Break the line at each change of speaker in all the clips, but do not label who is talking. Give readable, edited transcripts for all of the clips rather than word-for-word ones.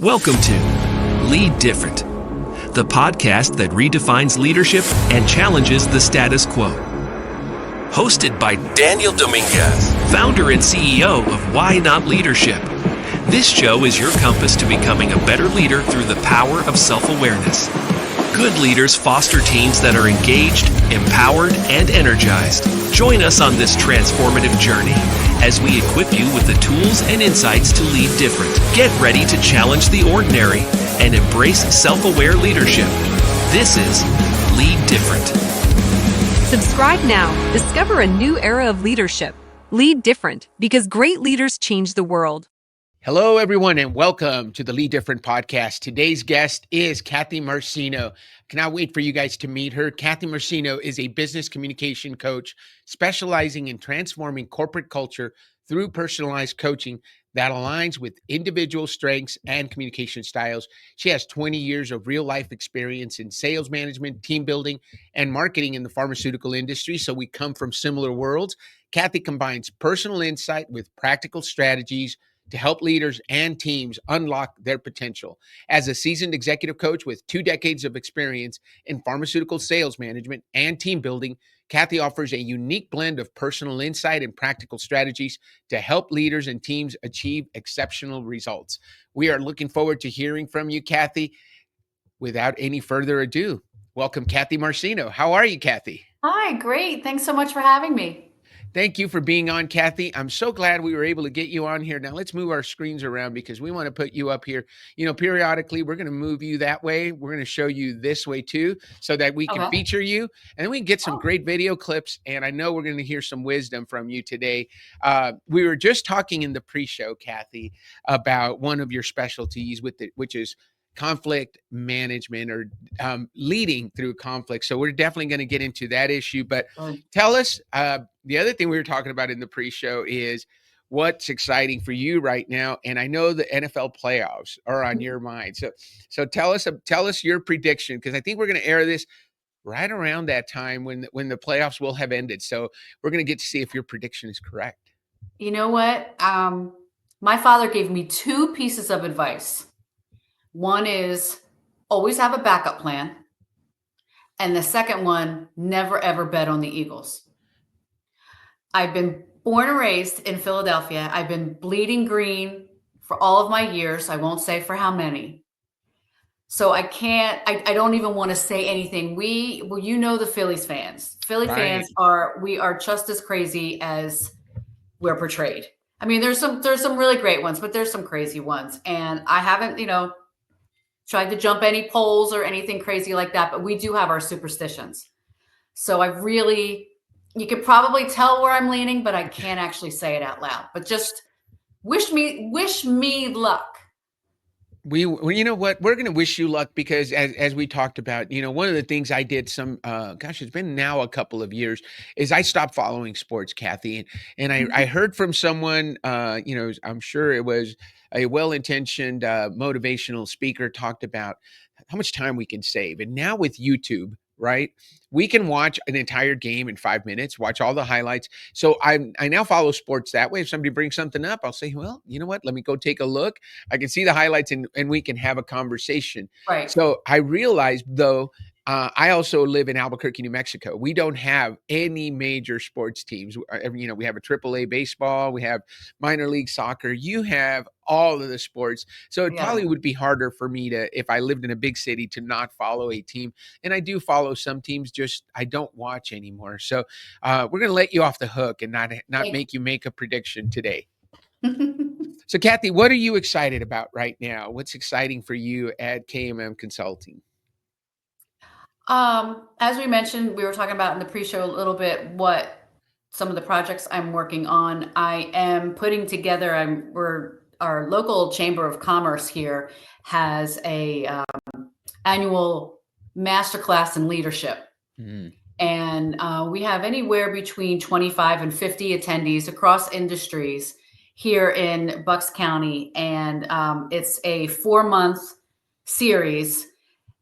Welcome to Lead Different, the podcast that redefines leadership and challenges the status quo. Hosted by Daniel Dominguez, founder and CEO of Why Not Leadership. This show is your compass to becoming a better leader through the power of self-awareness. Good leaders foster teams that are engaged, empowered, and energized. Join us on this transformative journey as we equip you with the tools and insights to lead different. Get ready to challenge the ordinary and embrace self-aware leadership. This is Lead Different.
Subscribe now. Discover a new era of leadership. Lead different, because great leaders change the world.
Hello, everyone, and welcome to the Lead Different podcast. Today's guest is Kathleen Marcino. Cannot wait for you guys to meet her. Kathleen Marcino is a business communication coach specializing in transforming corporate culture through personalized coaching that aligns with individual strengths and communication styles. She has 20 years of real-life experience in sales management, team building, and marketing in the pharmaceutical industry, so we come from similar worlds. Kathy combines personal insight with practical strategies to help leaders and teams unlock their potential. As a seasoned executive coach with 2 decades of experience in pharmaceutical sales management and team building, Kathy offers a unique blend of personal insight and practical strategies to help leaders and teams achieve exceptional results. We are looking forward to hearing from you, Kathy. Without any further ado, welcome, Kathleen Marcino. How are you, Kathy?
Hi, great. Thanks so much for having me.
Thank you for being on, Kathy. I'm so glad we were able to get you on here. Now let's move our screens around because we want to put you up here. You know, periodically we're going to move you that way. We're going to show you this way too, so that we can feature you, and then we can get some great video clips. And I know we're going to hear some wisdom from you today. We were just talking in the pre-show, Kathy, about one of your specialties which is conflict management, or leading through conflict. So we're definitely going to get into that issue. But tell us, the other thing we were talking about in the pre-show is what's exciting for you right now. And I know the NFL playoffs are on your mind. So tell us your prediction, because I think we're going to air this right around that time when the playoffs will have ended. So we're going to get to see if your prediction is correct.
You know what? My father gave me 2 pieces of advice. One is always have a backup plan. And the second one, never, ever bet on the Eagles. I've been born and raised in Philadelphia. I've been bleeding green for all of my years. I won't say for how many. So I don't even want to say anything. You know, the Phillies fans. Philly fans we are just as crazy as we're portrayed. I mean, there's some really great ones, but there's some crazy ones. And I haven't, tried to jump any poles or anything crazy like that, but we do have our superstitions. So you could probably tell where I'm leaning, but I can't actually say it out loud. But just wish me luck.
You know what? We're going to wish you luck, because as we talked about, one of the things I did it's been now a couple of years, is I stopped following sports, Kathy. And I heard from someone, I'm sure it was a well-intentioned motivational speaker, talked about how much time we can save. And now with YouTube, right, we can watch an entire game in 5 minutes, watch all the highlights. So I now follow sports that way. If somebody brings something up, I'll say, well, you know what, let me go take a look. I can see the highlights and we can have a conversation.
Right.
So I realized, though, I also live in Albuquerque, New Mexico. We don't have any major sports teams. We have a AAA baseball, we have minor league soccer. You have all of the sports. So it probably would be harder for me if I lived in a big city, to not follow a team. And I do follow some teams, just I don't watch anymore. So we're going to let you off the hook and not make you make a prediction today. So Kathy, what are you excited about right now? What's exciting for you at KMM Consulting?
As we mentioned, we were talking about in the pre-show a little bit what some of the projects I'm working on. I am putting together, our local Chamber of Commerce here has a annual masterclass in leadership. And we have anywhere between 25 and 50 attendees across industries here in Bucks County. And it's a 4-month series.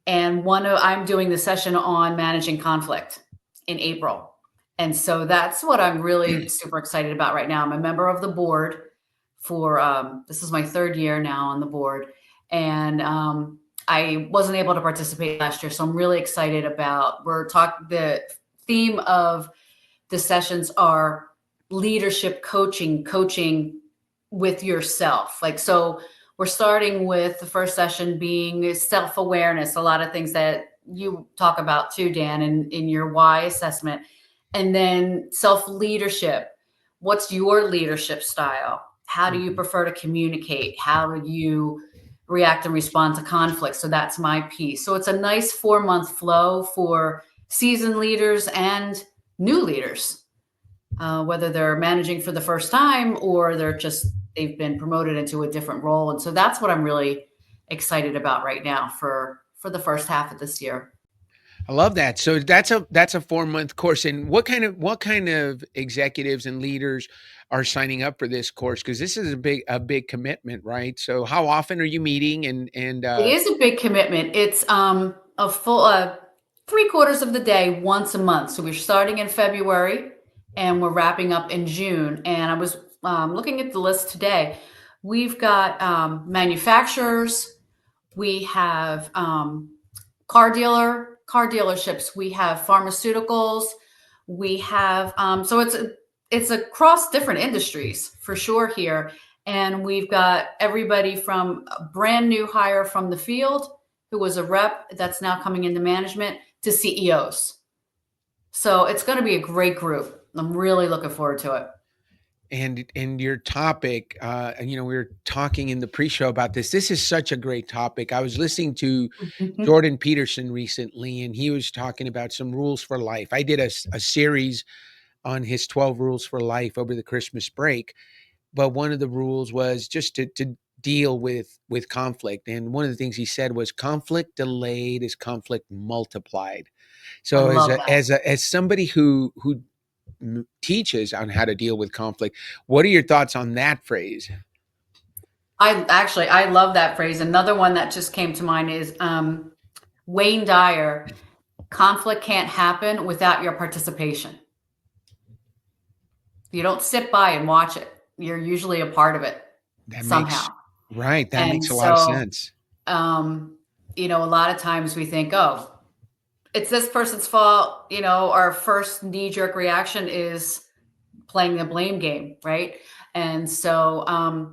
And I'm doing the session on managing conflict in April. And so that's what I'm really super excited about right now. I'm a member of the board for, this is my 3rd year now on the board. And I wasn't able to participate last year. So I'm really excited about, the theme of the sessions are leadership coaching with yourself. Like, so we're starting with the first session being self-awareness, a lot of things that you talk about too, Dan, in your why assessment. And then self-leadership. What's your leadership style? How do you prefer to communicate? How do you react and respond to conflict? So that's my piece. So it's a nice 4-month flow for seasoned leaders and new leaders, whether they're managing for the first time or they've been promoted into a different role. And so that's what I'm really excited about right now for the first half of this year.
I love that. So that's a 4-month course. And what kind of executives and leaders are signing up for this course? Because this is a big commitment, right? So how often are you meeting? And
It is a big commitment. It's a full 3/4 of the day once a month. So we're starting in February and we're wrapping up in June. And I was looking at the list today. We've got manufacturers. We have car dealerships. We have pharmaceuticals. We have so it's across different industries for sure here. And we've got everybody from a brand new hire from the field who was a rep that's now coming into management to CEOs. So it's going to be a great group. I'm really looking forward to it.
And your topic, we were talking in the pre-show about this. This is such a great topic. I was listening to Jordan Peterson recently, and he was talking about some rules for life. I did a series on his 12 rules for life over the Christmas break, but one of the rules was just to deal with conflict. And one of the things he said was conflict delayed is conflict multiplied.
I
So
love that.
as somebody who teaches on how to deal with conflict, what are your thoughts on that phrase?
I love that phrase. Another one that just came to mind is Wayne Dyer. Conflict can't happen without your participation. You don't sit by and watch it. You're usually a part of it
That
somehow.
makes Right. That
And
makes a lot of
so,
sense.
a lot of times we think, oh, it's this person's fault. Our first knee-jerk reaction is playing the blame game, right? And so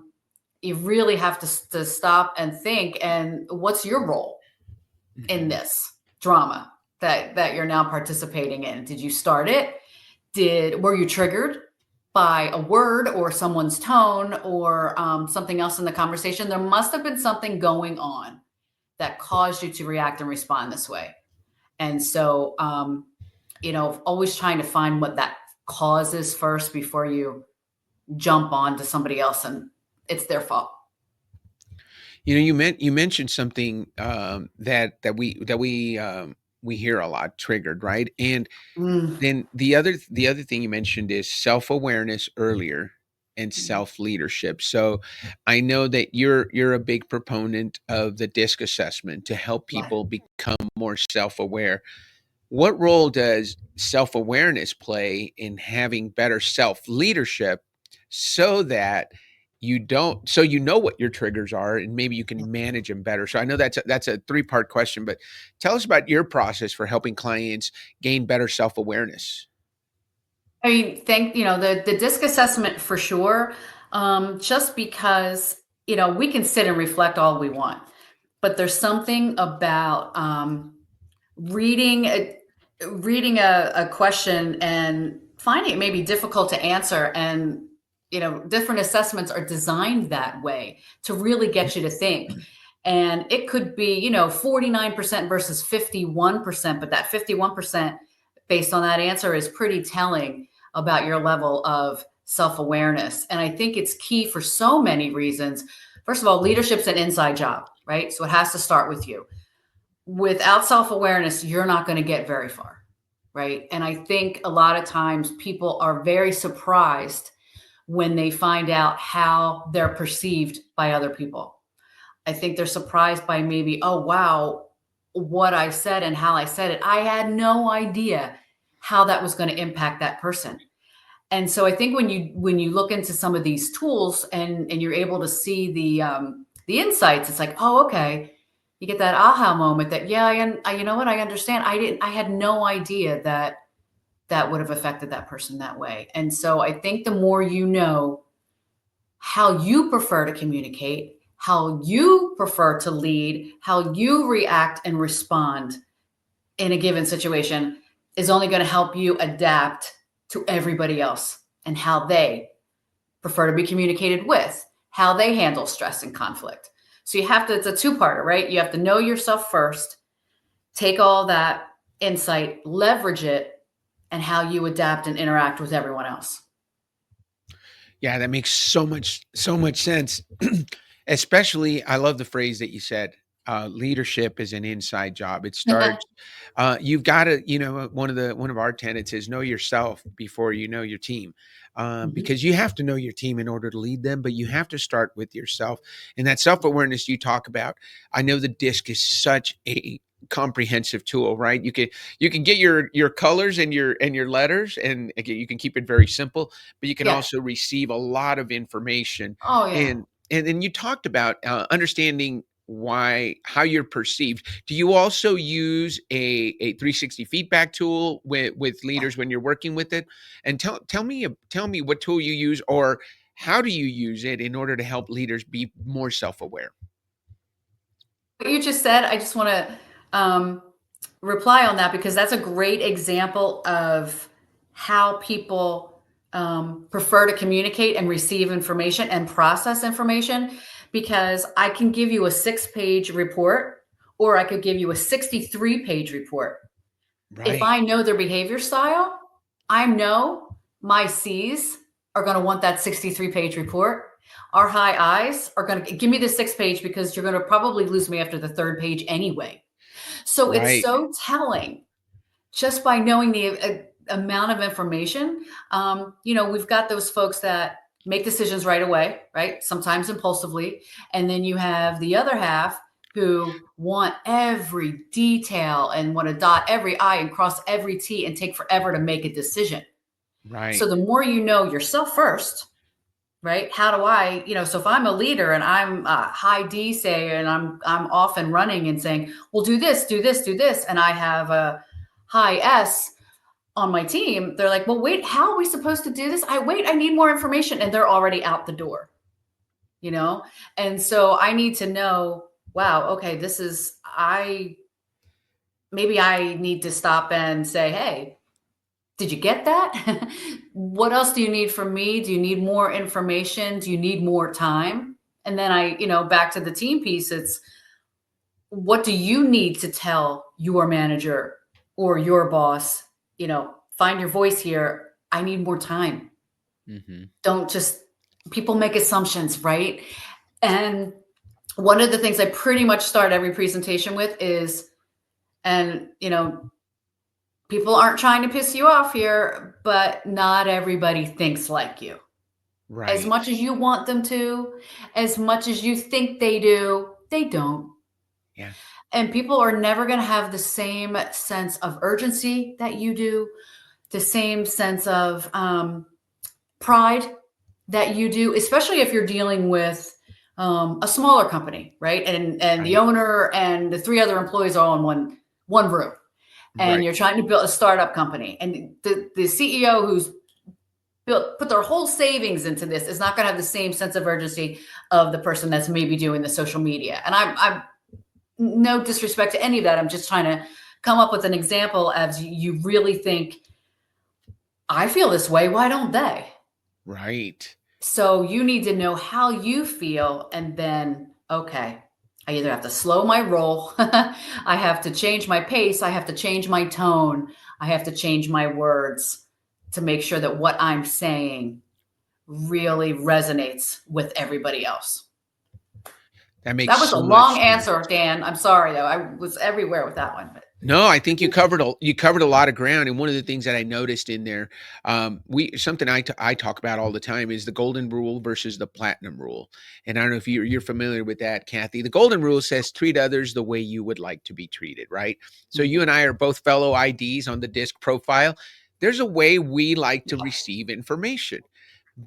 you really have to stop and think, and what's your role in this drama that you're now participating in? Did you start it? Were you triggered by a word or someone's tone or something else in the conversation? There must have been something going on that caused you to react and respond this way. And so, always trying to find what that cause is first before you jump on to somebody else and it's their fault.
You mentioned something that we hear a lot, triggered, right? And
Mm,
then the other thing you mentioned is self-awareness earlier and self-leadership. So I know that you're a big proponent of the DISC assessment to help
right.
people become more self-aware. What role does self-awareness play in having better self-leadership so that you know what your triggers are and maybe you can manage them better? So I know that's a three-part question, but tell us about your process for helping clients gain better self-awareness.
I mean, the DISC assessment for sure. Just because we can sit and reflect all we want, but there's something about reading a question and finding it maybe difficult to answer. And different assessments are designed that way to really get you to think. And it could be 49% versus 51%, but that 51% based on that answer is pretty telling about your level of self-awareness. And I think it's key for so many reasons. First of all, leadership's an inside job, right? So it has to start with you. Without self-awareness, you're not going to get very far, right? And I think a lot of times people are very surprised when they find out how they're perceived by other people. I think they're surprised by maybe, oh, wow, what I said and how I said it. I had no idea how that was going to impact that person. And so I think when you look into some of these tools and you're able to see the the insights, it's like, oh, okay. You get that aha moment that, yeah, you know what? I understand. I had no idea that that would have affected that person that way. And so I think the more you know how you prefer to communicate, how you prefer to lead, how you react and respond in a given situation is only going to help you adapt to everybody else and how they prefer to be communicated with, how they handle stress and conflict. So you have to, it's a two-parter, right? You have to know yourself first, take all that insight, leverage it, and how you adapt and interact with everyone else.
Yeah, that makes so much sense. Especially, I love the phrase that you said. Leadership is an inside job. It starts. You've got to, one of our tenets is know yourself before you know your team,
Mhm.
because you have to know your team in order to lead them. But you have to start with yourself, and that self awareness you talk about. I know the DISC is such a comprehensive tool, right? You can get your colors and your letters, and again, you can keep it very simple, but you can
Yeah.
also receive a lot of information.
Oh, yeah.
And then you talked about understanding how you're perceived. Do you also use a 360 feedback tool with
Yeah.
leaders when you're working with it? And tell me what tool you use, or how do you use it in order to help leaders be more self-aware?
What you just said, I just want to reply on that because that's a great example of how people prefer to communicate and receive information and process information. Because I can give you a 6-page report, or I could give you a 63-page report. If
Right.
I know their behavior style, I know my C's are going to want that 63-page report. Our high I's are going to give me the 6-page because you're going to probably lose me after the third page anyway. So it's
Right.
so telling just by knowing the amount of information. We've got those folks that make decisions right away, right? Sometimes impulsively. And then you have the other half who want every detail and want to dot every I and cross every T and take forever to make a decision. So
Right.
the more you know yourself first, right? How do I, so if I'm a leader and I'm a high D say, and I'm off and running and saying, well, do this, do this, do this, and I have a high S on my team, they're like, well, wait, how are we supposed to do this? I need more information, and they're already out the door, you know? And so I need to know, wow, okay, maybe I need to stop and say, hey, did you get that? What else do you need from me? Do you need more information? Do you need more time? And then back to the team piece, it's what do you need to tell your manager or your boss? Find your voice here. I need more time.
Hmm.
Don't just, people make assumptions, right? And one of the things I pretty much start every presentation with is, and people aren't trying to piss you off here, but not everybody thinks like you. As
Right.
much as you want them to, as much as you think they do, they don't.
Yeah.
And people are never going to have the same sense of urgency that you do, the same sense of pride that you do, especially if you're dealing with a smaller company, right? And the
Right.
owner and the 3 other employees are all in one room, and
Right.
you're trying to build a startup company, and the CEO who's put their whole savings into this is not going to have the same sense of urgency of the person that's maybe doing the social media. And I'm no disrespect to any of that. I'm just trying to come up with an example as you really think, I feel this way. Why don't they?
Right.
So you need to know how you feel. And then, okay, I either have to slow my roll, I have to change my pace, I have to change my tone, I have to change my words to make sure that what I'm saying really resonates with everybody else.
That makes
That was a
so
long
much sense.
answer, Dan. I'm sorry though. I was everywhere with that one, but
No, I think you covered a lot of ground, and one of the things that I noticed in there, we something I talk about all the time is the golden rule versus the platinum rule. And I don't know if you're familiar with that, Kathy. The golden rule says treat others the way you would like to be treated, right? So you
Mhm.
and I are both fellow IDs on the DISC profile. There's a way we like to
Yeah.
receive information.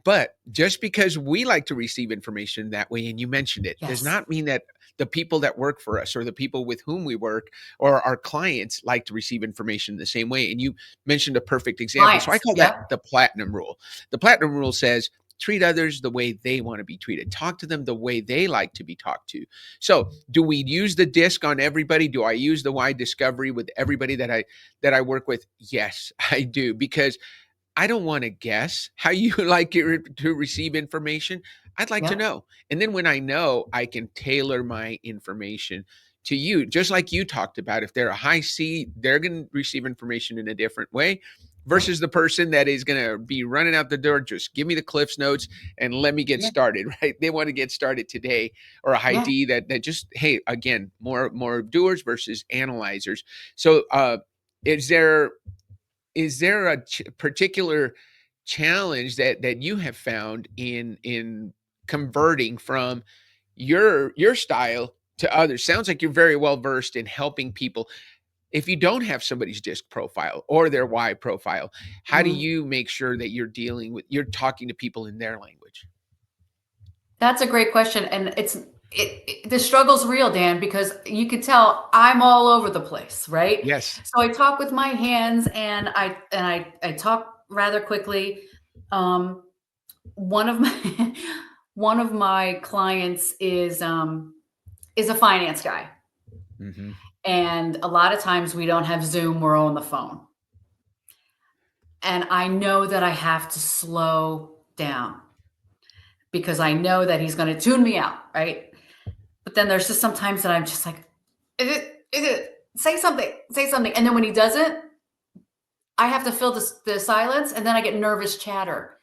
But just because we like to receive information that way, and you mentioned it, does
Yes.
not mean that the people that work for us or the people with whom we work or our clients like to receive information the same way. And you mentioned a perfect example. So I
Clients.
call that
Yep.
the platinum rule. The platinum rule says treat others the way they want to be treated, talk to them the way they like to be talked to. So do we use the disc on everybody? Do I use the why discovery with everybody that I work with? Yes, I do, because I don't want to guess how you like to receive information. I'd like to
Yep.
know. And then when I know, I can tailor my information to you. Just like you talked about, if they're a high C, they're going to receive information in a different way
Yep.
versus the person that is going to be running out the door. Just give me the Cliffs notes and let me get
Yeah.
started, right? They want to get started today. Or a high
Yeah.
D that just, hey, again, more doers versus analyzers. So is there a particular challenge that you have found in converting from your style to others? Sounds like you're very well versed in helping people. If you don't have somebody's disc profile or their Y profile, how do
Mhm.
you make sure that you're talking to people in their language?
That's a great question, and the struggle's real, Dan, because you can tell I'm all over the place, right?
Yes.
So I talk with my hands, and I talk rather quickly. Um, one of my one of my clients is a finance guy,
Hmm.
and a lot of times we don't have Zoom; we're on the phone, and I know that I have to slow down because I know that he's going to tune me out, right? But then there's just sometimes that I'm just like, say something, say something. And then when he doesn't, I have to fill the silence and then I get nervous chatter.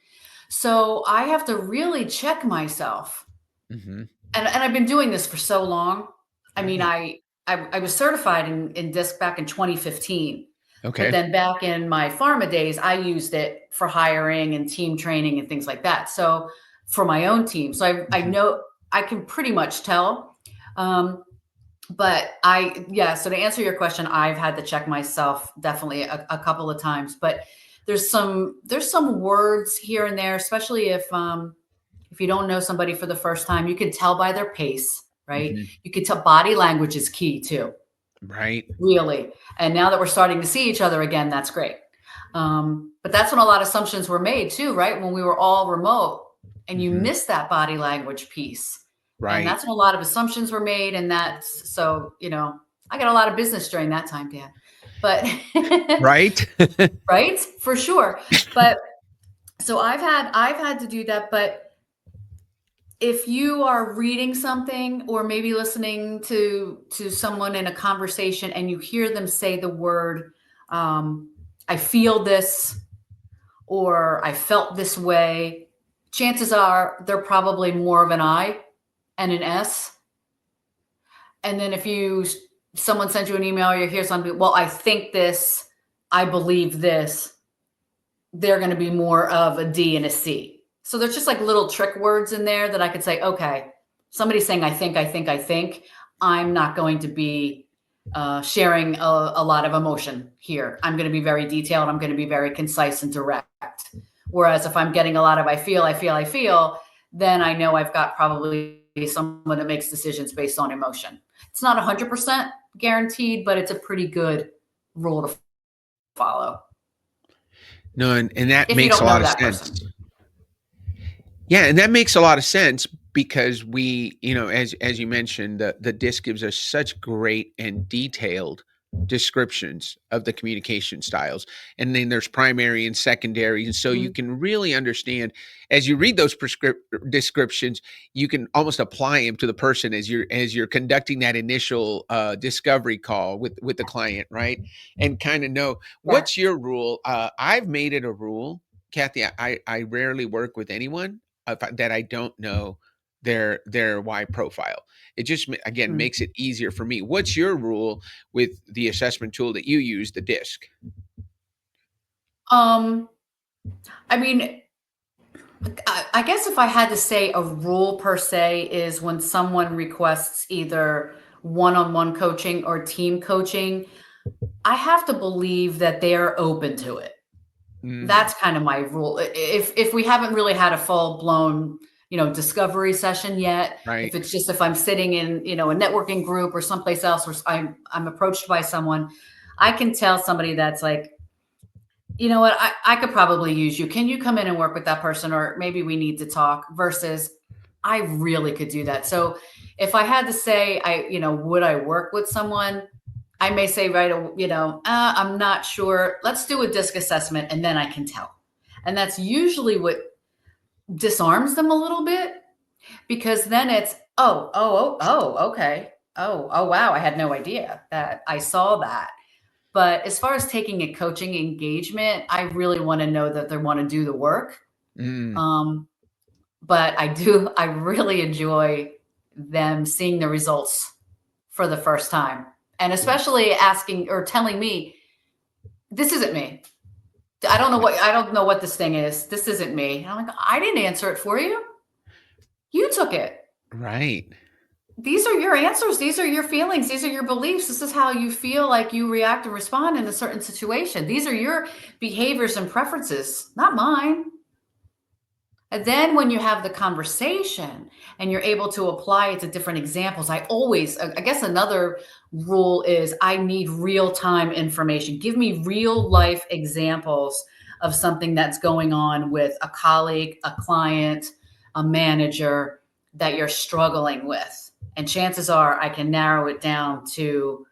So I have to really check myself.
Hmm.
And I've been doing this for so long. I mean,
Right.
I was certified in DISC back in 2015. But
Okay.
then back in my pharma days, I used it for hiring and team training and things like that. So for my own team. So I
Hmm.
know I can pretty much tell. Um, so to answer your question, I've had to check myself definitely a couple of times, but there's some words here and there, especially if you don't know somebody for the first time, you can tell by their pace, right?
Hmm.
You can tell body language is key too,
Right.
really. And now that we're starting to see each other again, that's great. But that's when a lot of assumptions were made too, right? When we were all remote and you
Hmm.
miss that body language piece. And
Right.
that's when a lot of assumptions were made. And that's so, I got a lot of business during that time, Dan. But
Right.
right, for sure. But so I've had to do that. But if you are reading something or maybe listening to someone in a conversation and you hear them say the word, I feel this, or I felt this way, chances are they're probably more of an I and an S. And then if someone sends you an email or you hear something, well, I think this, I believe this, they're going to be more of a D and a C. So there's just like little trick words in there that I could say, okay, somebody's saying, I think, I think, I think. I'm not going to be sharing a lot of emotion here. I'm going to be very detailed. I'm going to be very concise and direct. Whereas if I'm getting a lot of I feel, then I know I've got probably someone that makes decisions based on emotion. It's not 100% guaranteed, but it's a pretty good rule to follow
No, and that
if you
makes a
don't
lot
know
of
that
sense.
person.
Yeah, and that makes a lot of sense because as you mentioned, the disc gives us such great and detailed descriptions of the communication styles. And then there's primary and secondary. And so you
Mhm.
can really understand as you read those descriptions, you can almost apply them to the person as you're conducting that initial discovery call with the client, right? And kind of know
Yeah.
what's your rule. I've made it a rule, Kathy. I rarely work with anyone that I don't know their Y profile. It just again
Mm.
makes it easier for me. What's your rule with the assessment tool that you use, the DISC?
Um, I mean, I guess if I had to say a rule per se is when someone requests either one-on-one coaching or team coaching, I have to believe that they're open to it.
Mm,
That's kind of my rule. If we haven't really had a full blown, discovery session yet,
right.
if I'm sitting in, a networking group or someplace else where I'm approached by someone, I can tell somebody that's like, you know what, I could probably use you. Can you come in and work with that person? Or maybe we need to talk versus I really could do that. So if I had to say, would I work with someone? I may say, right, I'm not sure. Let's do a disc assessment and then I can tell. And that's usually what disarms them a little bit because then it's, okay. Oh, wow. I had no idea that I saw that. But as far as taking a coaching engagement, I really want to know that they want to do the work.
Mm,
Um, but I really enjoy them seeing the results for the first time. And
yeah,
especially asking or telling me, this isn't me.
yeah,
I don't know what this thing is. This isn't me. And I'm like, I didn't answer it for you. You took it.
right.
These are your answers. These are your feelings. These are your beliefs. This is how you feel like you react and respond in a certain situation. These are your behaviors and preferences, not mine. And then when you have the conversation and you're able to apply it to different examples, I guess another rule is I need real time information. Give me real life examples of something that's going on with a colleague, a client, a manager that you're struggling with. And chances are I can narrow it down to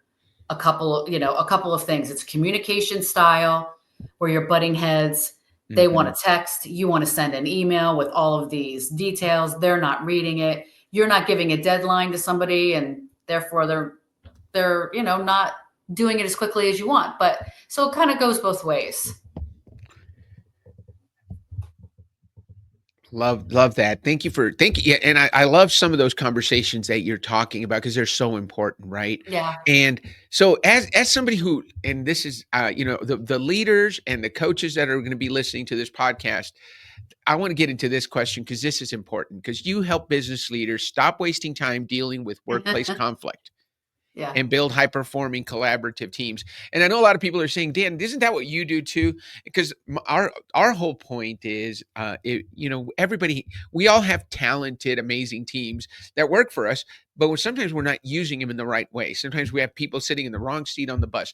a couple of things. It's communication style where you're butting heads. They want
Hmm.
to text, you want to send an email with all of these details. They're not reading it. You're not giving a deadline to somebody and therefore they're, not doing it as quickly as you want. But so it kind of goes both ways.
Love that. Thank you. Yeah, and I love some of those conversations that you're talking about because they're so important, right?
Yeah.
And so as somebody who, and this is the leaders and the coaches that are going to be listening to this podcast, I want to get into this question because this is important because you help business leaders stop wasting time dealing with workplace conflict
Yeah.
and build high performing collaborative teams. And I know a lot of people are saying, Dan, isn't that what you do too? Because our whole point is, everybody, we all have talented, amazing teams that work for us, but sometimes we're not using them in the right way. Sometimes we have people sitting in the wrong seat on the bus.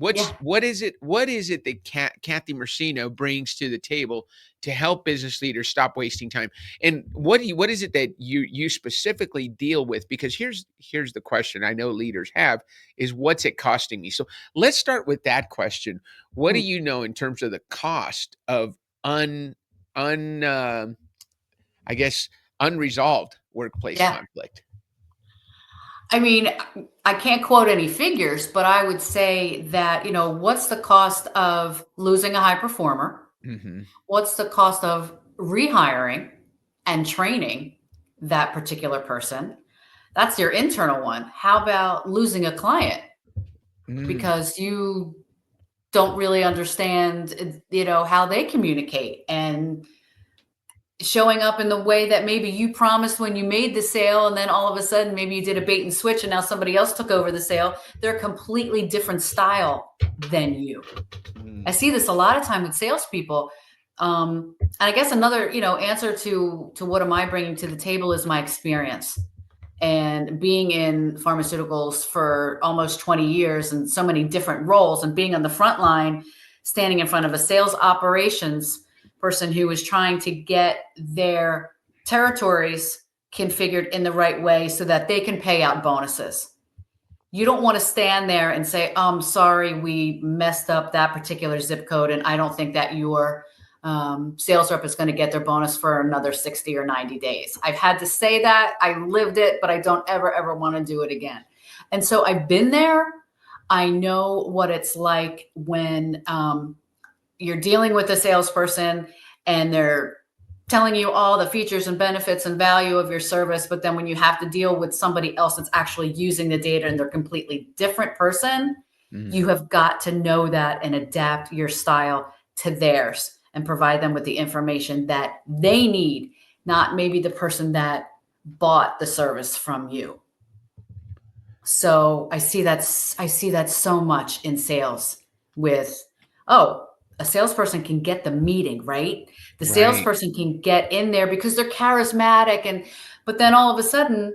Yeah.
What is it that Kathy Marcino brings to the table to help business leaders stop wasting time? And what is it that you specifically deal with? Because here's the question I know leaders have is what's it costing me? So let's start with that question. What do
Hmm.
you know in terms of the cost of un un I guess unresolved workplace
Yeah.
conflict?
I mean, I can't quote any figures, but I would say that, what's the cost of losing a high performer?
Hmm.
What's the cost of rehiring and training that particular person? That's your internal one. How about losing a client
Mm,
because you don't really understand, how they communicate and showing up in the way that maybe you promised when you made the sale and then all of a sudden maybe you did a bait and switch and now somebody else took over the sale. They're a completely different style than you. I
mm,
see this a lot of time with salespeople. And I guess another, answer to what am I bringing to the table is my experience and being in pharmaceuticals for almost 20 years and so many different roles and being on the front line, standing in front of a sales operations person who was trying to get their territories configured in the right way so that they can pay out bonuses. You don't want to stand there and say, oh, I'm sorry, we messed up that particular zip code. And I don't think that your sales rep is going to get their bonus for another 60 or 90 days. I've had to say that. I lived it, but I don't ever want to do it again. And so I've been there. I know what it's like when you're dealing with a salesperson and they're telling you all the features and benefits and value of your service. But then when you have to deal with somebody else that's actually using the data and they're a completely different person,
mm.
you have got to know that and adapt your style to theirs and provide them with the information that they need, not maybe the person that bought the service from you. So I see that so much in sales with, oh, a salesperson can get the meeting, right? The
Right.
salesperson can get in there because they're charismatic, but then all of a sudden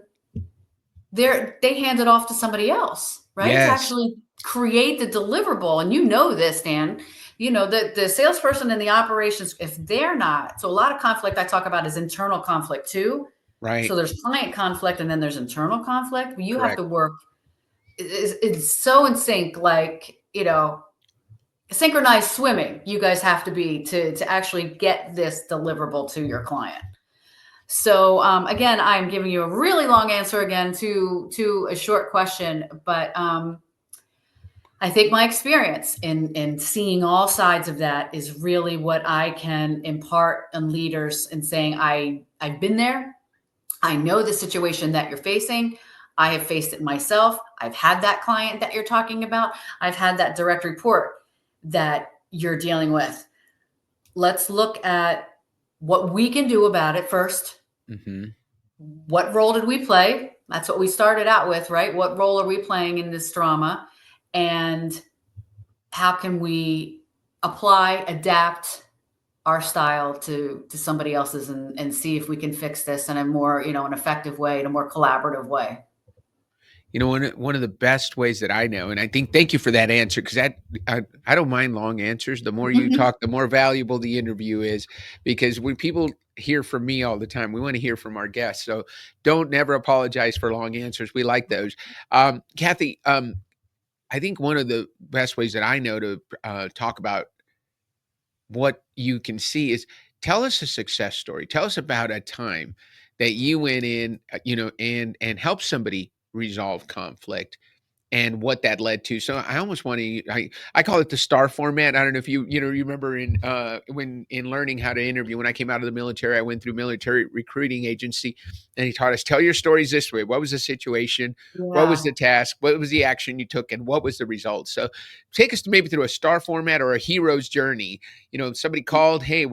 they hand it off to somebody else, right? To
Yes.
actually create the deliverable. And you know this, Dan, the salesperson and the operations, if they're not, so a lot of conflict I talk about is internal conflict too.
Right.
So there's client conflict and then there's internal conflict. You have
Correct.
to work. It's so in sync, like, synchronized swimming you guys have to be to actually get this deliverable to your client. So again, I'm giving you a really long answer again to a short question, but I think my experience in seeing all sides of that is really what I can impart on leaders and saying, I've been there. I know the situation that you're facing. I have faced it myself. I've had that client that you're talking about. I've had that direct report that you're dealing with. Let's look at what we can do about it first.
Mm-hmm.
What role did we play? That's what we started out with, right? What role are we playing in this drama? And how can we apply, adapt our style to somebody else's and see if we can fix this in a more, an effective way, in a more collaborative way.
One of the best ways that I know, and I think, thank you for that answer, because I don't mind long answers. The more you talk, the more valuable the interview is, because when people hear from me all the time, we want to hear from our guests. So don't never apologize for long answers. We like those. Kathy, I think one of the best ways that I know to talk about what you can see is, tell us a success story. Tell us about a time that you went in, and helped somebody resolve conflict and what that led to. So I almost want to, I call it the STAR format. I don't know if you remember in learning how to interview, when I came out of the military, I went through military recruiting agency, and he taught us, tell your stories this way. What was the situation? What was the task? What was the action you took? And what was the result? So take us maybe through a STAR format or a hero's journey. Somebody called, hey,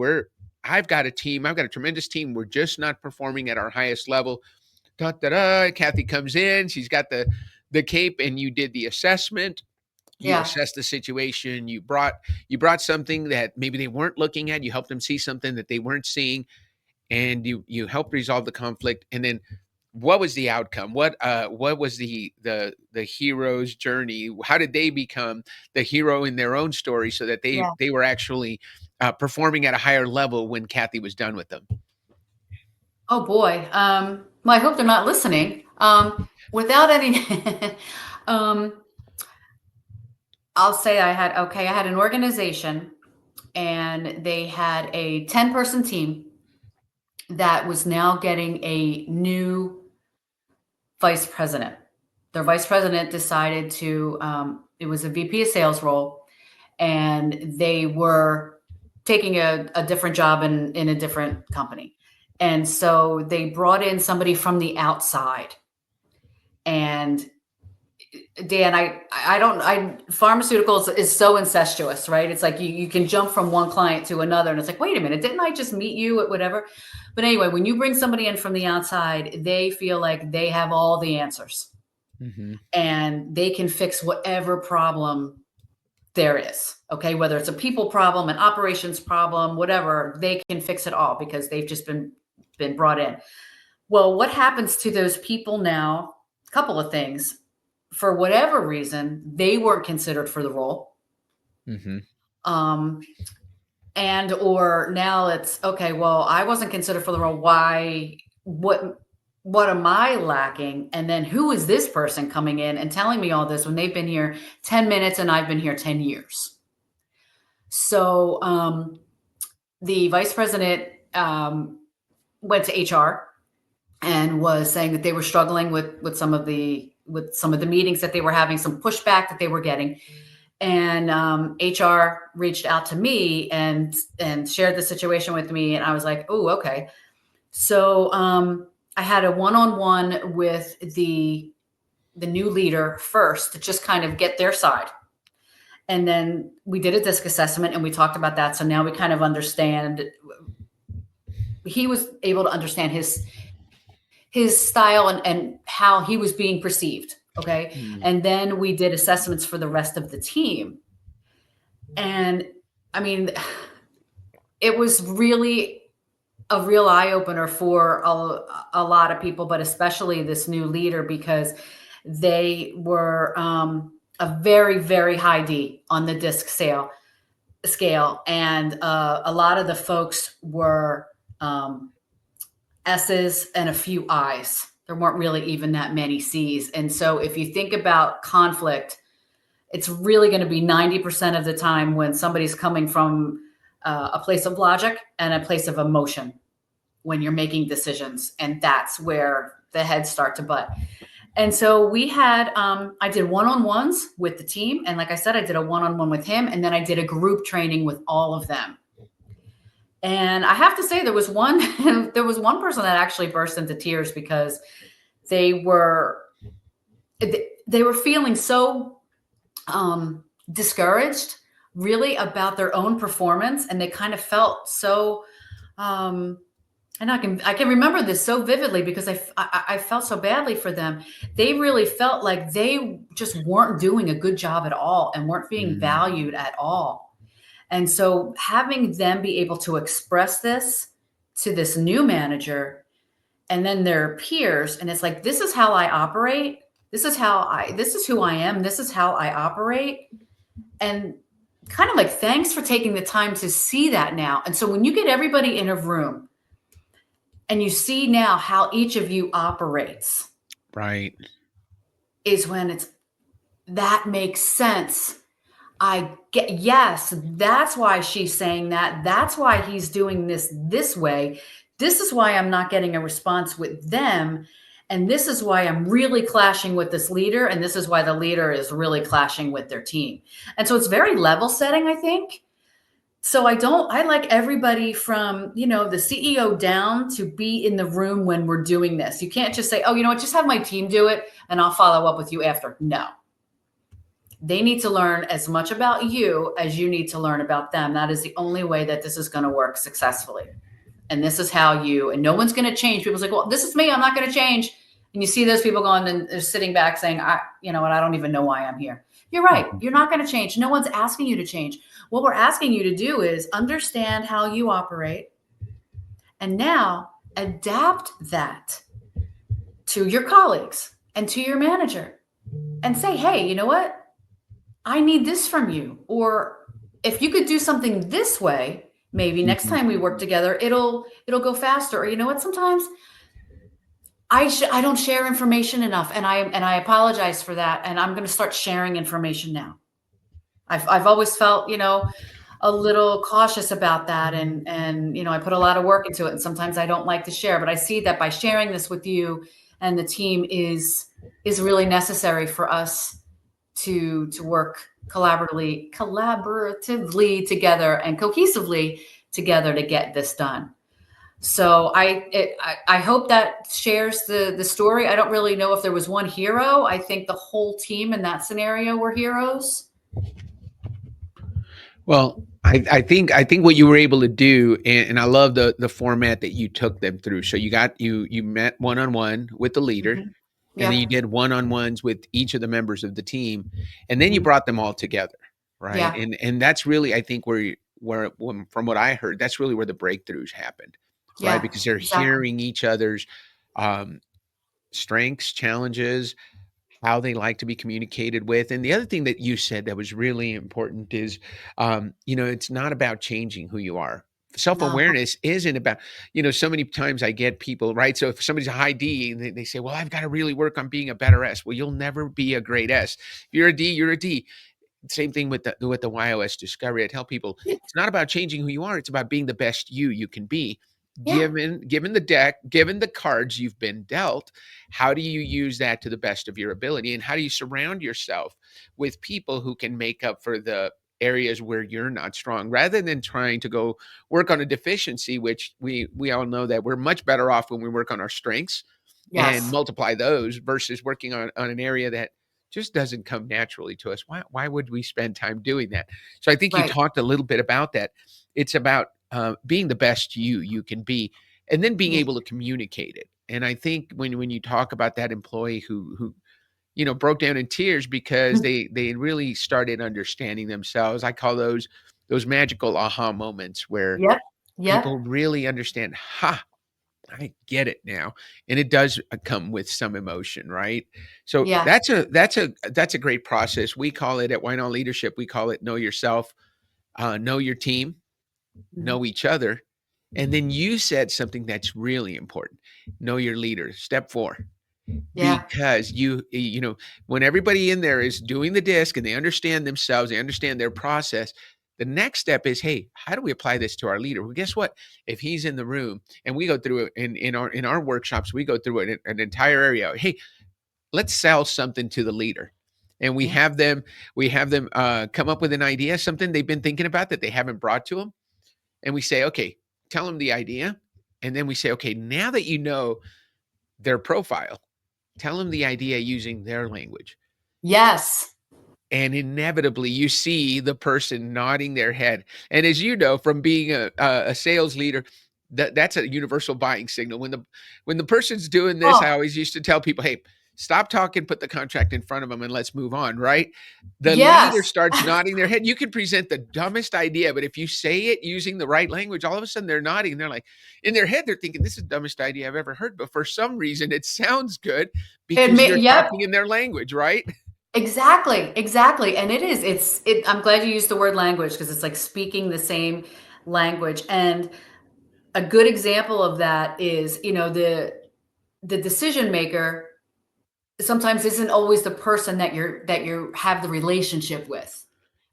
I've got a team. I've got a tremendous team. We're just not performing at our highest level. Kathy comes in. She's got the cape, and you did the assessment. You assessed the situation. You brought something that maybe they weren't looking at. You helped them see something that they weren't seeing, and you helped resolve the conflict. And then, what was the outcome? What was the hero's journey? How did they become the hero in their own story, so that they were actually performing at a higher level when Kathy was done with them?
Oh boy. Well, I hope they're not listening. Without any, I'll say I had an organization, and they had a 10-person team that was now getting a new vice president. Their vice president decided it was a VP of sales role, and they were taking a different job in a different company. And so they brought in somebody from the outside. And Dan, pharmaceuticals is so incestuous, right? It's like you can jump from one client to another, and it's like, wait a minute, didn't I just meet you at whatever? But anyway, when you bring somebody in from the outside, they feel like they have all the answers, and they can fix whatever problem there is. Okay, whether it's a people problem, an operations problem, whatever, they can fix it all because they've just been brought in. Well, what happens to those people now? A couple of things. For whatever reason, they weren't considered for the role. And or now it's okay, well, I wasn't considered for the role. Why? What am I lacking? And then who is this person coming in and telling me all this when they've been here 10 minutes and I've been here 10 years? So the vice president went to HR and was saying that they were struggling with some of the meetings that they were having, some pushback that they were getting. And HR reached out to me and shared the situation with me. And I was like, oh, okay. So I had a one-on-one with the new leader first to just kind of get their side. And then we did a disc assessment and we talked about that. So now we kind of understand. He was able to understand his style and how he was being perceived. Okay. And then we did assessments for the rest of the team. And I mean, it was really a real eye opener for a lot of people, but especially this new leader, because they were a very, very high D on the disc scale. And a lot of the folks were S's and a few I's. There weren't really even that many C's. And so if you think about conflict, it's really going to be 90% of the time when somebody's coming from a place of logic and a place of emotion when you're making decisions. And that's where the heads start to butt. And so we had, I did one-on-ones with the team. And like I said, I did a one-on-one with him. And then I did a group training with all of them. And I have to say, there was one person that actually burst into tears because they were feeling so discouraged, really, about their own performance, and they kind of felt so. And I can remember this so vividly because I felt so badly for them. They really felt like they just weren't doing a good job at all and weren't being valued at all. And so having them be able to express this to this new manager and then their peers, and it's like, this is how I operate. This is who I am. This is how I operate. And kind of like, thanks for taking the time to see that now. And so when you get everybody in a room and you see now how each of you operates,
Right.
is when that makes sense. I get, yes, that's why she's saying that. That's why he's doing this way. This is why I'm not getting a response with them. And this is why I'm really clashing with this leader. And this is why the leader is really clashing with their team. And so it's very level setting, I think. So I like everybody from, the CEO down to be in the room when we're doing this. You can't just say, oh, you know what, just have my team do it and I'll follow up with you after. No. They need to learn as much about you as you need to learn about them. That is the only way that this is going to work successfully. And this is how and no one's going to change. People's like, well, this is me. I'm not going to change. And you see those people going and they're sitting back saying, you know what? I don't even know why I'm here. You're right. You're not going to change. No one's asking you to change. What we're asking you to do is understand how you operate and now adapt that to your colleagues and to your manager and say, hey, you know what? I need this from you. Or if you could do something this way, maybe next time we work together, it'll go faster. Or you know what? Sometimes I don't share information enough, and I apologize for that. And I'm going to start sharing information now. I've always felt, a little cautious about that, and I put a lot of work into it, and sometimes I don't like to share. But I see that by sharing this with you and the team is really necessary for us to work collaboratively together and cohesively together to get this done. So I hope that shares the story. I don't really know if there was one hero. I think the whole team in that scenario were heroes.
Well, I think what you were able to do, and I love the format that you took them through. So you met one-on-one with the leader,
Mm-hmm.
and then
Yeah.
you did one-on-ones with each of the members of the team, and then you
Mhm.
brought them all together, right?
Yeah.
And that's really, I think, from what I heard, that's really where the breakthroughs happened, right?
Yeah.
Because they're
Exactly.
hearing each other's um, strengths, challenges, how they like to be communicated with. And the other thing that you said that was really important is, it's not about changing who you are.
No.
Self-awareness isn't about, so many times I get people, right? So if somebody's a high D and they say, well, I've got to really work on being a better S. Well, you'll never be a great S. If you're a D, you're a D. Same thing with the YOS discovery. I tell people
Yeah.
it's not about changing who you are. It's about being the best you can be.
Yeah.
Given the deck, given the cards you've been dealt, how do you use that to the best of your ability? And how do you surround yourself with people who can make up for the areas where you're not strong, rather than trying to go work on a deficiency, which we all know that we're much better off when we work on our strengths and
Yes.
multiply those versus working on an area that just doesn't come naturally to us. Why would we spend time doing that? So I think you
Right.
talked a little bit about that. It's about being the best you can be, and then being
Yeah.
able to communicate it. And I think when you talk about that employee who broke down in tears because they really started understanding themselves, I call those those magical aha moments where
Yep. Yep.
people really understand, ha, I get it now. And it does come with some emotion, right? So
Yeah.
that's a great process. We call it at Why Not Leadership, we call it know yourself, know your team,
Mhm.
know each other. And then you said something that's really important. Know your leader. Step 4.
Yeah.
Because when everybody in there is doing the disc and they understand themselves, they understand their process, the next step is, hey, how do we apply this to our leader? Well, guess what? If he's in the room and we go through it in our workshops, we go through it an entire area. Hey, let's sell something to the leader. And we
Yeah.
have them, come up with an idea, something they've been thinking about that they haven't brought to them. And we say, okay, tell them the idea. And then we say, okay, now that you know their profile, tell them the idea using their language.
Yes.
And inevitably, you see the person nodding their head. And as you know, from being a sales leader, that's a universal buying signal. When the person's doing this, I
Oh,
always used to tell people, hey, stop talking, put the contract in front of them, and let's move on, right? The leader
yes.
starts nodding their head. You can present the dumbest idea, but if you say it using the right language, all of a sudden they're nodding. And they're like, in their head, they're thinking, this is the dumbest idea I've ever heard. But for some reason, it sounds good because you're
Yep.
talking in their language, right?
Exactly. Exactly. And it is. I'm glad you used the word language because it's like speaking the same language. And a good example of that is, the decision maker sometimes isn't always the person that you have the relationship with,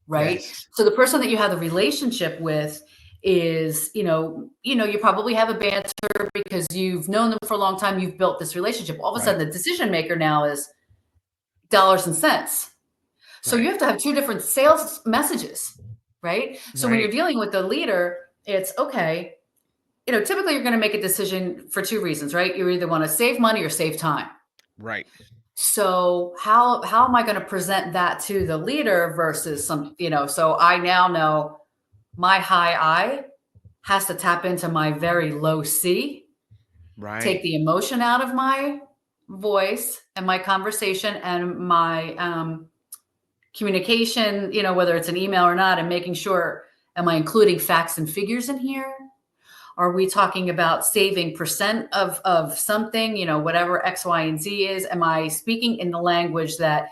right?
Yes.
So the person that you have the relationship with is, you probably have a banter because you've known them for a long time, you've built this relationship. All of a
Right.
sudden the decision maker now is dollars and cents. So you
Right.
have to have two different sales messages, right? So when you're
Right.
dealing with the leader, it's okay. Typically you're going to make a decision for two reasons, right? You either want to save money or save time.
Right.
So how am I going to present that to the leader versus so I now know my high I has to tap into my very low C, take
Right.
the emotion out of my voice and my conversation and my communication, whether it's an email or not, and making sure, am I including facts and figures in here? Are we talking about saving percent of something, whatever X, Y, and Z is? Am I speaking in the language that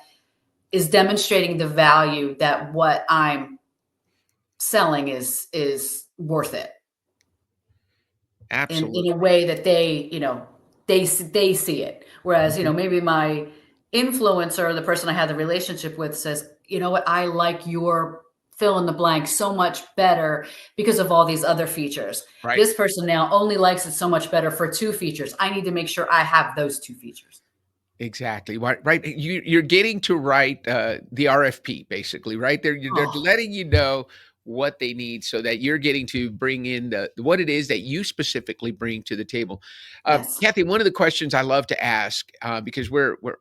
is demonstrating the value that what I'm selling is worth it in a
Absolutely.
way that they see it. Whereas,
Mhm.
maybe my influencer, the person I had the relationship with says, you know what, I like your fill in the blank so much better because of all these other features.
Right.
This person now only likes it so much better for two features. I need to make sure I have those two features.
Exactly. Right. Right. You're getting to write the RFP basically, right? They're
Oh,
letting you know what they need so that you're getting to bring in what it is that you specifically bring to the table.
yes.
Kathy, one of the questions I love to ask because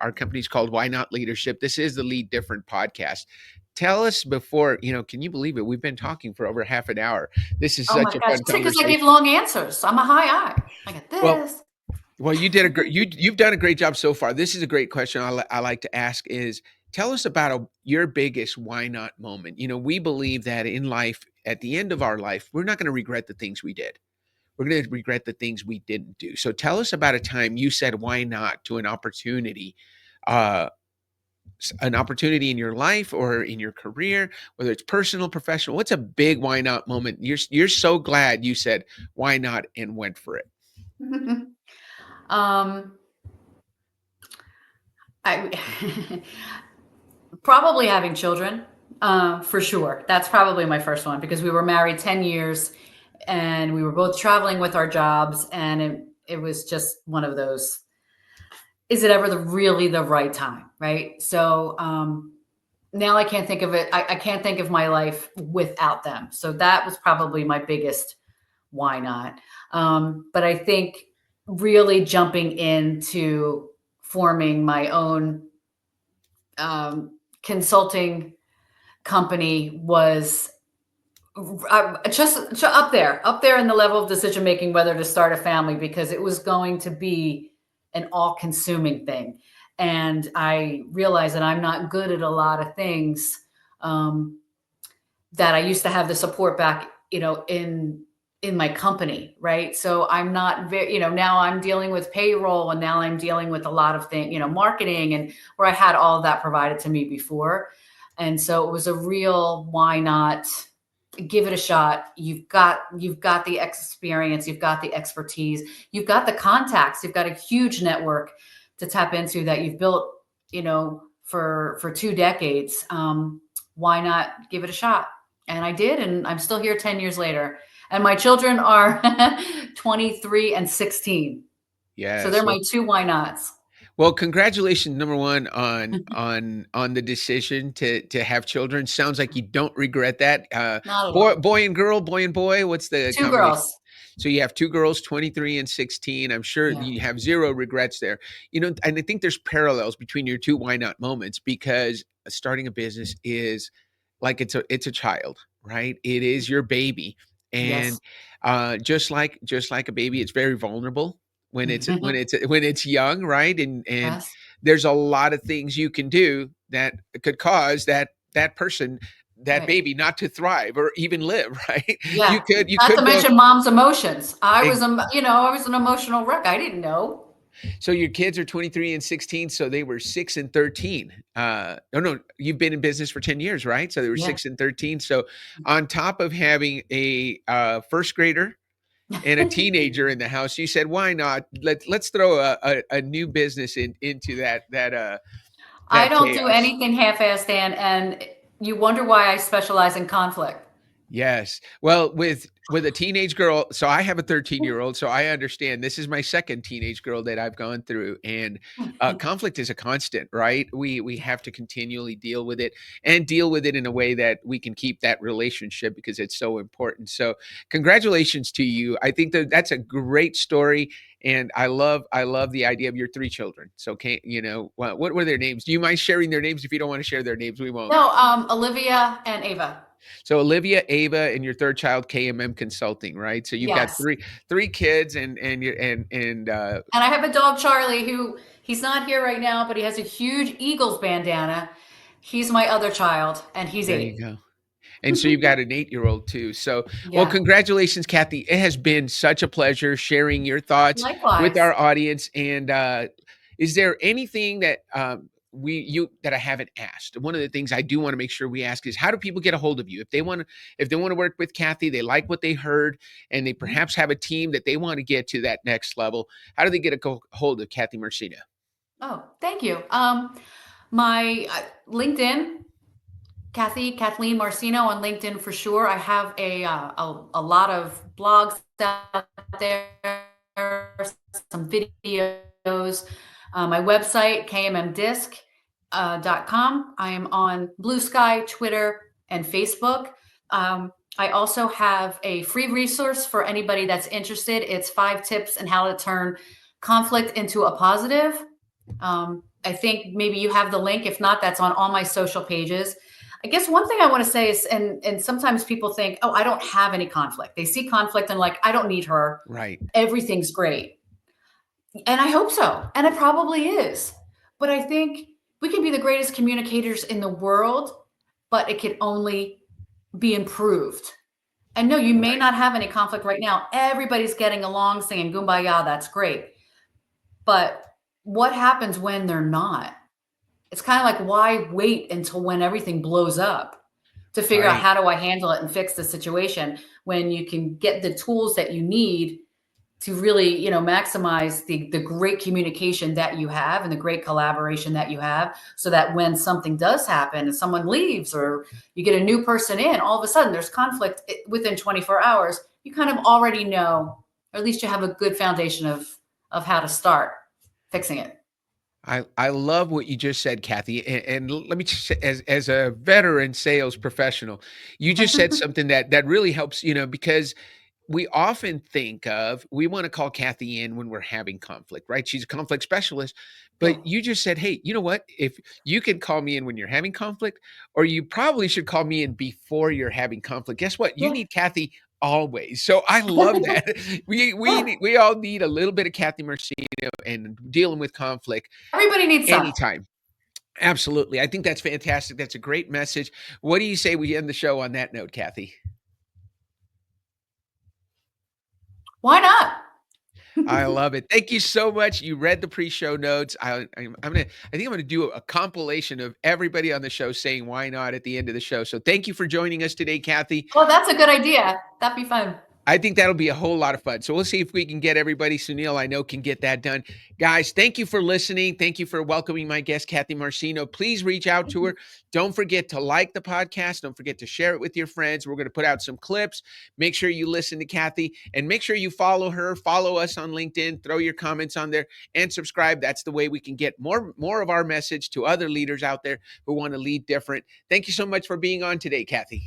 our company's called Why Not Leadership. This is the Lead Different podcast. Tell us before, can you believe it? We've been talking for over half an hour. This is
Oh
such
my
a
gosh.
fun
It's because I give
conversation.
long answers. I'm a high I. I got
Well,
this.
Well, you did a great you've done a great job so far. This is a great question I like to ask is tell us about your biggest why not moment. We believe that in life, at the end of our life, we're not going to regret the things we did. We're going to regret the things we didn't do. So tell us about a time you said why not to uh, an opportunity in your life or in your career, whether it's personal, professional. What's a big why not moment? You're so glad you said why not and went for it.
um, I probably having children, for sure. That's probably my first one because we were married 10 years and we were both traveling with our jobs. And it was just one of those, is it ever really the right time? Right. So now I can't think of it. I can't think of my life without them. So that was probably my biggest why not. But I think really jumping into forming my own consulting company was just up there in the level of decision making, whether to start a family, because it was going to be an all consuming thing. And I realized that I'm not good at a lot of things. Um, that I used to have the support back, in my company, right? So I'm not very, now I'm dealing with payroll, and now I'm dealing with a lot of things, marketing, and where I had all of that provided to me before. And so it was a real, why not give it a shot? You've got the experience, you've got the expertise, you've got the contacts, you've got a huge network to tap into that you've built, for 2 decades. Why not give it a shot? And I did, and I'm still here 10 years later. And my children are 23 and 16. So
Yes.
they're my two why nots.
Well, congratulations, number one, on the decision to have children. Sounds like you don't regret that.
Not at
Boy,
all.
boy and girl, boy and boy. What's the
Two
combination?
girls.
So you have two girls, 23 and 16. I'm sure
Yeah.
you have zero regrets there. And I think there's parallels between your two why not moments, because starting a business is like it's a child, right? It is your baby. And
Yes.
just like a baby, it's very vulnerable when it's young, right? And
Yes.
there's a lot of things you can do that could cause that person, that
Right.
baby, not to thrive or even live, right? You
Yeah.
could you
Not to
could go.
mention mom's emotions.
ex-
I was an emotional wreck. I didn't know.
so your kids are 23 and 16, so they were 6 and 13. Oh no, you've been in business for 10 years, right? So they were
Yeah.
6 and 13. So on top of having a first grader and a teenager in the house, you said, why not? Let's throw a new business into
I
that
don't do
chaos.
anything half-assed, Dan, and you wonder why I specialize in conflict.
Yes. Well, with a teenage girl, so I have a 13-year-old, so I understand. This is my second teenage girl that I've gone through, and conflict is a constant, right? We have to continually deal with it, and deal with it in a way that we can keep that relationship, because it's so important. So, congratulations to you. I think that's a great story, and I love the idea of your three children. So, what were their names? Do you mind sharing their names? If you don't want to share their names, we won't.
No, Olivia and Ava.
So Olivia, Ava, and your third child, KMM Consulting, right? So you've got
Yes.
three kids, and you're and
And I have a dog, Charlie, who he's not here right now, but he has a huge Eagles bandana. He's my other child, and he's
there you
8.
go. And so you've got an 8-year-old too. So, well,
Yeah.
congratulations, Kathy. It has been such a pleasure sharing your thoughts with
Likewise.
our audience. And is there anything that that I haven't asked? One of the things I do want to make sure we ask is, how do people get a hold of you if they want to work with Kathy? They like what they heard, and they perhaps have a team that they want to get to that next level. How do they get a hold of Kathy Marcino?
Oh, thank you. My LinkedIn, Kathleen Marcino on LinkedIn for sure. I have a lot of blogs out there, some videos. My website, kmmdisc.com. I am on Blue Sky, Twitter, and Facebook. I also have a free resource for anybody that's interested. It's 5 tips on how to turn conflict into a positive. I think maybe you have the link. If not, that's on all my social pages. I guess one thing I want to say is, and sometimes people think, oh, I don't have any conflict. They see conflict and like, I don't need her.
Right.
Everything's great. And I hope so. And it probably is. But I think we can be the greatest communicators in the world, but it can only be improved. And no, you may
Right.
not have any conflict right now. Everybody's getting along, singing Kumbaya. That's great. But what happens when they're not? It's kind of like, why wait until when everything blows up to figure out
Right.
how do I handle it and fix the situation, when you can get the tools that you need to really, maximize the great communication that you have and the great collaboration that you have, so that when something does happen and someone leaves or you get a new person in, all of a sudden there's conflict within 24 hours, you kind of already know, or at least you have a good foundation of how to start fixing it.
I love what you just said, Kathy. And let me just say, as a veteran sales professional, you just said something that really helps, because we often we want to call Kathy in when we're having conflict, right? She's a conflict specialist.
Yeah.
But you just said, hey, you know what? If you can call me in when you're having conflict, or you probably should call me in before you're having conflict. Guess what? You
Yeah.
need Kathy always. So I love that. We all need a little bit of Kathy Marcino and dealing with conflict
Everybody needs some.
anytime. Absolutely. I think that's fantastic. That's a great message. What do you say we end the show on that note, Kathy?
Why not?
I love it. Thank you so much. You read the pre-show notes. I think I'm gonna do a compilation of everybody on the show saying why not at the end of the show. So thank you for joining us today, Kathy.
Well, that's a good idea. That'd be fun.
I think that'll be a whole lot of fun. So we'll see if we can get everybody. Sunil, I know, can get that done. Guys, thank you for listening. Thank you for welcoming my guest, Kathy Marcino. Please reach out to her. Don't forget to like the podcast. Don't forget to share it with your friends. We're going to put out some clips. Make sure you listen to Kathy and make sure you follow her. Follow us on LinkedIn. Throw your comments on there and subscribe. That's the way we can get more of our message to other leaders out there who want to lead different. Thank you so much for being on today, Kathy.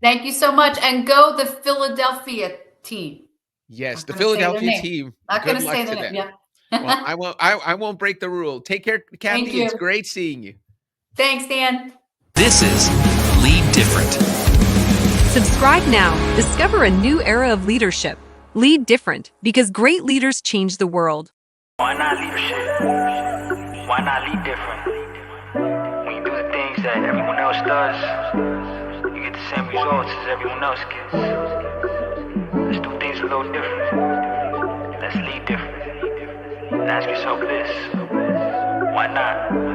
Thank you so much. And go the Philadelphia team.
Yes, the Philadelphia team.
Not going to say the name. Yeah.
Well, I won't break the rule. Take care, Kathy.
Thank you.
It's great seeing you.
Thanks, Dan.
This is Lead Different.
Subscribe now. Discover a new era of leadership. Lead different because great leaders change the world.
Why not leadership? Why not lead different? When you do the things that everyone else does, you get the same results as everyone else gets. Let's do things a little different. Let's lead different. And ask yourself this: why not?